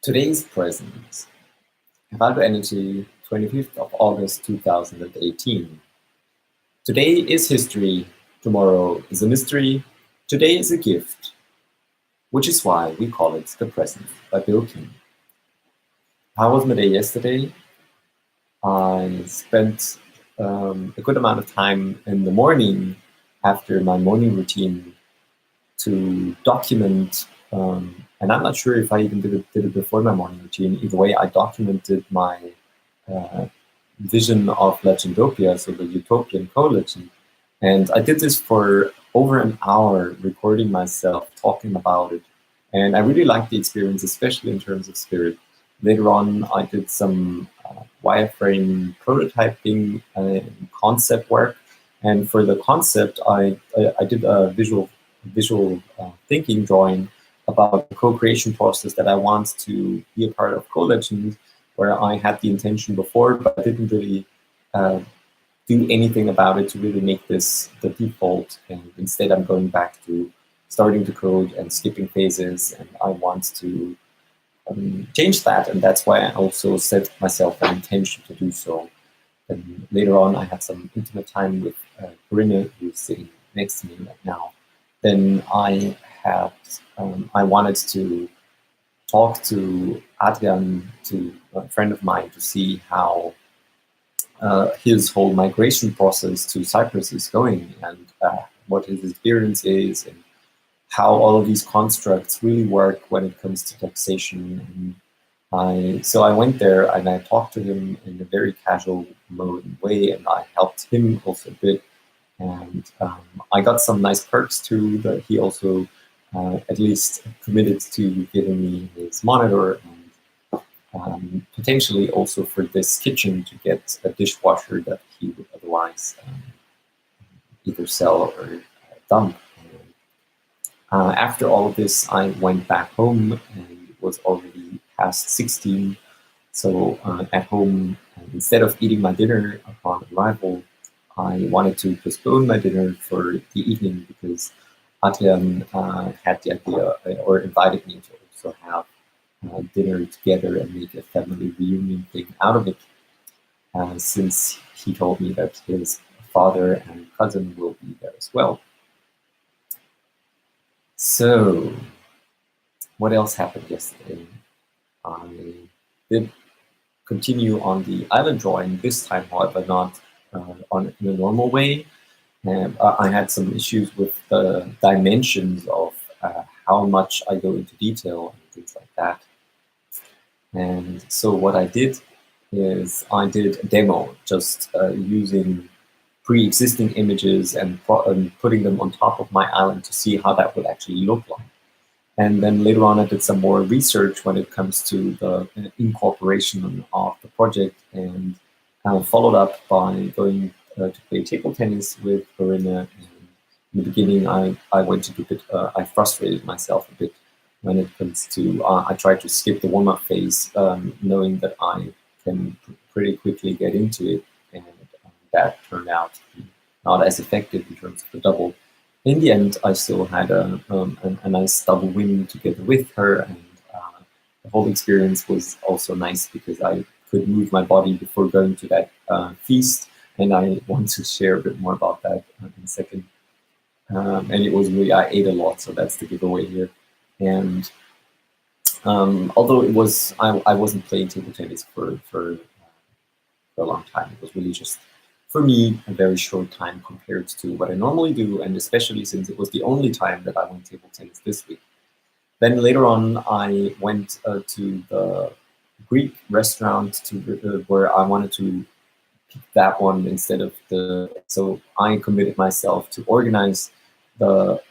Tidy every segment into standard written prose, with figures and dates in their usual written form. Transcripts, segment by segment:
Today's present, Vivaldo Energy, 25th of August 2018. Today is history, tomorrow is a mystery, today is a gift, which is why we call it The Present by Bill King. How was my day yesterday? I spent a good amount of time in the morning after my morning routine to document, and I'm not sure if I even did it before my morning routine. Either way, I documented my vision of Legendopia, so the utopian co-legend. And I did this for over an hour, recording myself, talking about it. And I really liked the experience, especially in terms of spirit. Later on, I did some wireframe prototyping and concept work. And for the concept, I did a visual thinking drawing about the co-creation process that I want to be a part of Co-Legend, where I had the intention before, but I didn't really do anything about it to really make this the default. And instead, I'm going back to starting to code and skipping phases, and I want to change that. And that's why I also set myself an intention to do so. And later on, I had some intimate time with Corinne, who's sitting next to me right now. Then I wanted to talk to Adrian, to a friend of mine, to see how his whole migration process to Cyprus is going, and what his experience is, and how all of these constructs really work when it comes to taxation. So I went there and I talked to him in a very casual way, and I helped him also a bit. And I got some nice perks too, that he also at least committed to giving me his monitor, and potentially also for this kitchen to get a dishwasher that he would otherwise either sell or dump. After all of this, I went back home, and it was already past 16. So at home, instead of eating my dinner upon arrival, I wanted to postpone my dinner for the evening because Adrian had the idea, or invited me to also have dinner together and make a family reunion thing out of it, since he told me that his father and cousin will be there as well. So, what else happened yesterday? I did continue on the island drawing, this time, however, not in a normal way. I had some issues with the dimensions of how much I go into detail and things like that. And so what I did is I did a demo, just using pre-existing images and putting them on top of my island to see how that would actually look like. And then later on, I did some more research when it comes to the incorporation of the project, and followed up by going to play table tennis with Corinne. In the beginning, I went to do a bit, I frustrated myself a bit when it comes to, I tried to skip the warm-up phase, knowing that I can pretty quickly get into it, and that turned out to be not as effective in terms of the double. In the end, I still had a nice double win together with her, and the whole experience was also nice because I could move my body before going to that feast, and I want to share a bit more about that in a second. And it was really, I ate a lot, so that's the giveaway here. And although it was, I wasn't playing table tennis for a long time. It was really just, for me, a very short time compared to what I normally do, and especially since it was the only time that I went table tennis this week. Then later on, I went to the Greek restaurant where I wanted to pick that one instead of so I committed myself to organize the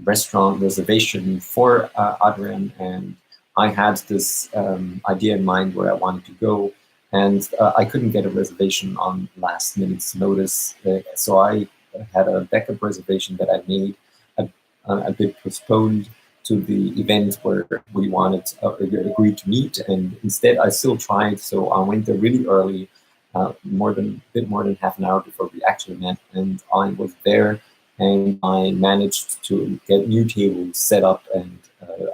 restaurant reservation for Adrian, and I had this idea in mind where I wanted to go, and I couldn't get a reservation on last minute's notice, so I had a backup reservation that I made a bit postponed to the event where we agreed to meet, and instead I still tried. So I went there really early, a bit more than half an hour before we actually met, and I was there, and I managed to get new tables set up, and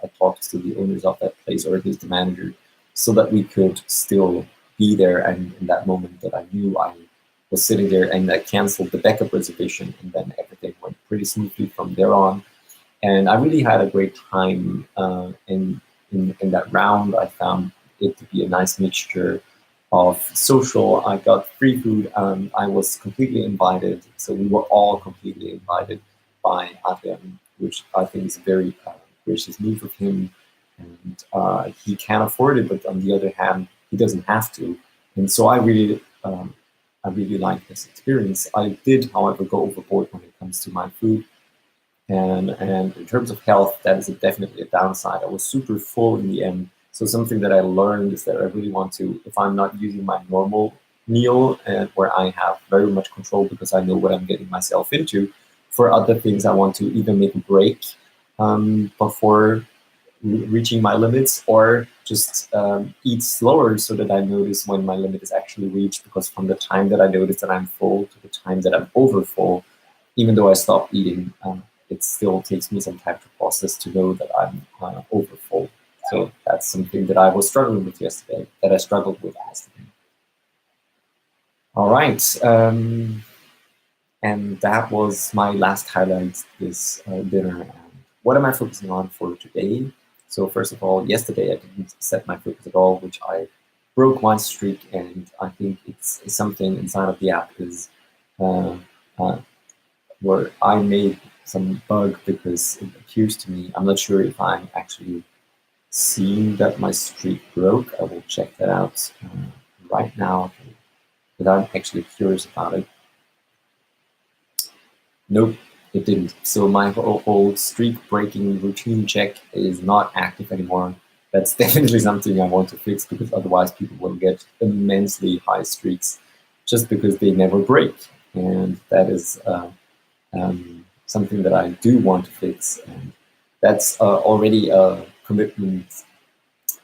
I talked to the owners of that place, or at least the manager, so that we could still be there. And in that moment that I knew I was sitting there, and I canceled the backup reservation, and then everything went pretty smoothly from there on. And I really had a great time in that round. I found it to be a nice mixture of social. I got free food. I was completely invited, so we were all completely invited by Adrian, which I think is a very gracious move of him. And he can afford it, but on the other hand, he doesn't have to. And so I really like this experience. I did, however, go overboard when it comes to my food. And in terms of health, that is definitely a downside. I was super full in the end. So something that I learned is that I really want to, if I'm not using my normal meal, and where I have very much control because I know what I'm getting myself into, for other things I want to either make a break before reaching my limits, or just eat slower so that I notice when my limit is actually reached, because from the time that I notice that I'm full to the time that I'm over full, even though I stop eating, it still takes me some time to process to know that I'm over full. So that's something that I was struggling with yesterday, that I struggled with yesterday. All right. And that was my last highlight this dinner. What am I focusing on for today? So first of all, yesterday I didn't set my focus at all, which I broke one streak, and I think it's something inside of the app is where I made some bug, because it appears to me, I'm not sure if I'm actually seeing that my streak broke. I will check that out right now, but I'm actually curious about it. Nope, it didn't. So my whole streak breaking routine check is not active anymore. That's definitely something I want to fix, because otherwise people will get immensely high streaks just because they never break. And that is something that I do want to fix. And that's already a commitment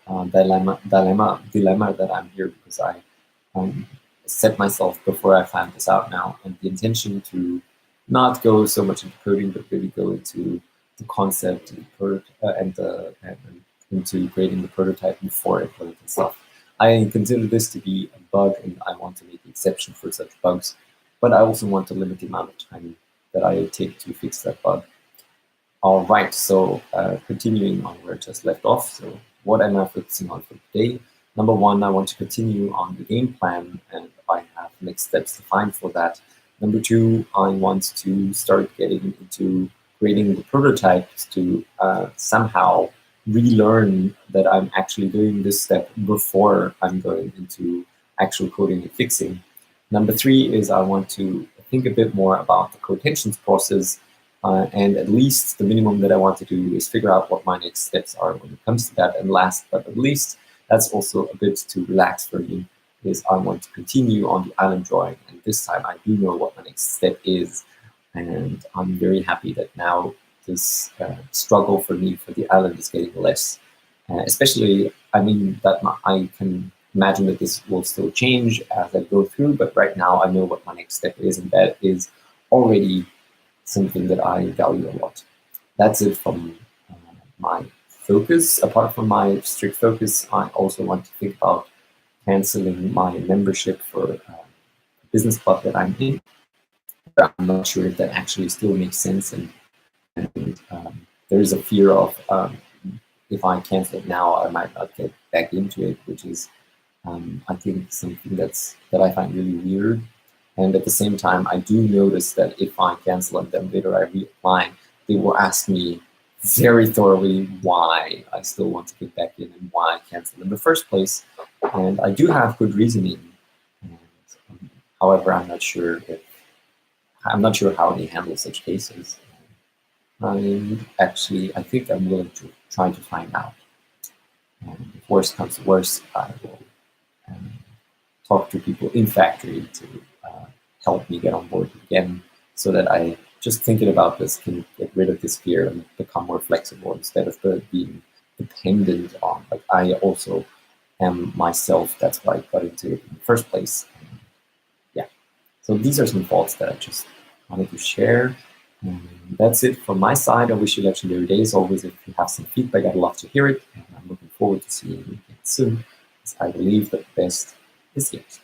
dilemma that I'm here, because I set myself before I found this out now, and the intention to not go so much into coding, but really go into the concept and into creating the prototype before implementing stuff. I consider this to be a bug, and I want to make an exception for such bugs, but I also want to limit the amount of time that I take to fix that bug. All right, so continuing on where I just left off. So what am I focusing on for today? Number one, I want to continue on the game plan, and I have next steps defined for that. Number two, I want to start getting into creating the prototypes to somehow relearn that I'm actually doing this step before I'm going into actual coding and fixing. Number three is I want to think a bit more about the co-tensions process, and at least the minimum that I want to do is figure out what my next steps are when it comes to that. And last but not least, that's also a bit too relaxed for me, is I want to continue on the island drawing, and this time I do know what my next step is, and I'm very happy that now this struggle for me for the island is getting less. Especially, I mean, that I can imagine that this will still change as I go through, but right now I know what my next step is, and that is already something that I value a lot. That's it from my focus. Apart from my strict focus, I also want to think about canceling my membership for the business club that I'm in. I'm not sure if that actually still makes sense, and there is a fear of if I cancel it now, I might not get back into it, which is I think something that I find really weird. And at the same time, I do notice that if I cancel and then later I reapply, they will ask me very thoroughly why I still want to get back in and why I canceled in the first place. And I do have good reasoning. And, however, I'm not sure how they handle such cases. And actually, I think I'm willing to try to find out. And if worst comes to worst, I will talk to people in factory to help me get on board again, so that I just thinking about this can get rid of this fear and become more flexible instead of being dependent on. Like, I also am myself. That's why I got into it in the first place. And yeah. So these are some thoughts that I just wanted to share. And that's it from my side. I wish you legendary days. Always, if you have some feedback, I'd love to hear it. And I'm looking forward forward to seeing you again soon, as I believe that the best is yet